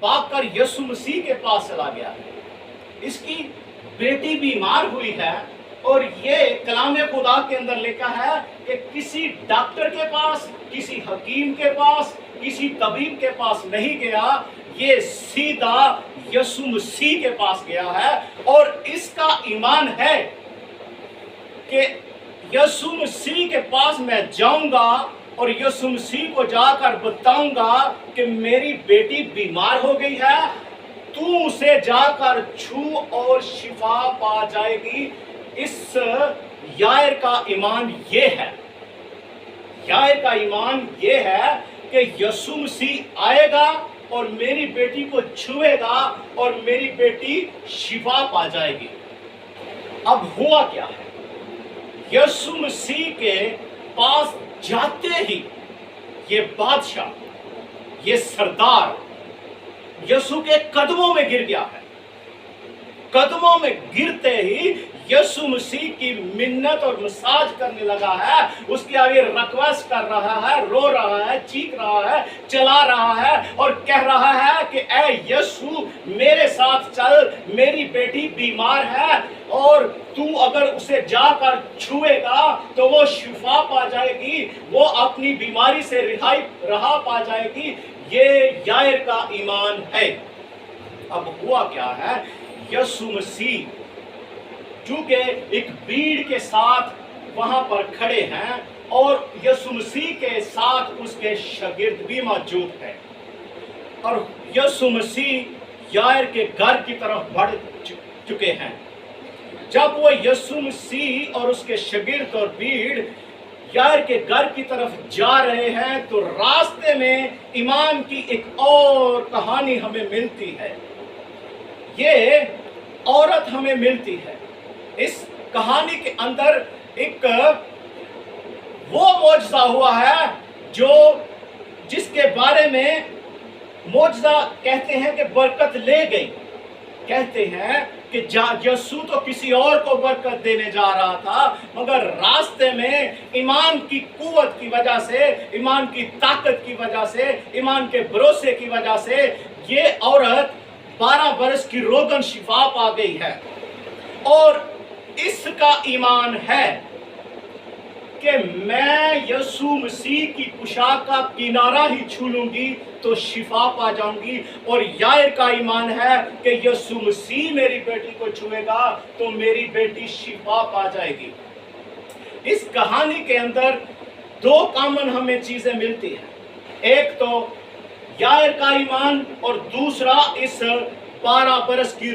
भाग कर यीशु मसीह के पास चला गया है। इसकी बेटी बीमार हुई है और ये कलाम खुदा के अंदर लिखा है कि किसी डॉक्टर के पास, किसी हकीम के पास, किसी तबीब के पास नहीं गया, ये सीधा यीशु मसीह के पास गया है। और इसका ईमान है कि यीशु मसीह के पास मैं जाऊंगा और यीशु मसीह को जाकर बताऊंगा कि मेरी बेटी बीमार हो गई है, तू उसे जाकर छू और शिफा पा जाएगी। इस यायर का ईमान ये है, यायर का ईमान ये है कि यीशु मसीह आएगा और मेरी बेटी को छुएगा और मेरी बेटी शिफा पा जाएगी। अब हुआ क्या है, यीशु मसीह के पास जाते ही ये बादशाह, ये सरदार यीशु के कदमों में गिर गया है। कदमों में गिरते ही यीशु मसीह की मिन्नत और मसाज करने लगा है, उसके आगे रिक्वेस्ट कर रहा है, रो रहा है, चीख रहा है, चला रहा है और कह रहा है कि ऐ यीशु मेरे साथ चल, मेरी बेटी बीमार है और तू अगर उसे जाकर छुएगा तो वो शिफा पा जाएगी, वो अपनी बीमारी से रहा पा जाएगी। ये यायर का ईमान है। अब हुआ क्या है, यीशु मसीह चूंकि एक भीड़ के साथ वहां पर खड़े हैं और यीशु मसीह के साथ उसके शागिर्द भी मौजूद हैं और यीशु मसीह यायर के घर की तरफ बढ़ चुके हैं। जब वो यीशु मसीह और उसके शागिर्द और भीड़ यायर के घर की तरफ जा रहे हैं तो रास्ते में ईमान की एक और कहानी हमें मिलती है। ये औरत हमें मिलती है। इस कहानी के अंदर एक वो मौजज़ा हुआ है जो जिसके बारे में मौजज़ा कहते हैं कि बरकत ले गई। कहते हैं कि यीशु तो किसी और को बरकत देने जा रहा था, मगर रास्ते में ईमान की कुव्वत की वजह से, ईमान की ताकत की वजह से, ईमान के भरोसे की वजह से ये औरत 12 बरस की रोगन शिफा पा गई है। और इसका ईमान है कि मैं यीशु मसीह की पोशाक का किनारा ही छू लूंगी तो शिफा पा जाऊंगी। और यायर का ईमान है कि यीशु मसीह मेरी बेटी को छुएगा तो मेरी बेटी शिफा पा जाएगी। इस कहानी के अंदर दो कॉमन हमें चीजें मिलती हैं। एक तो यायर का ईमान और दूसरा इस 12 बरस की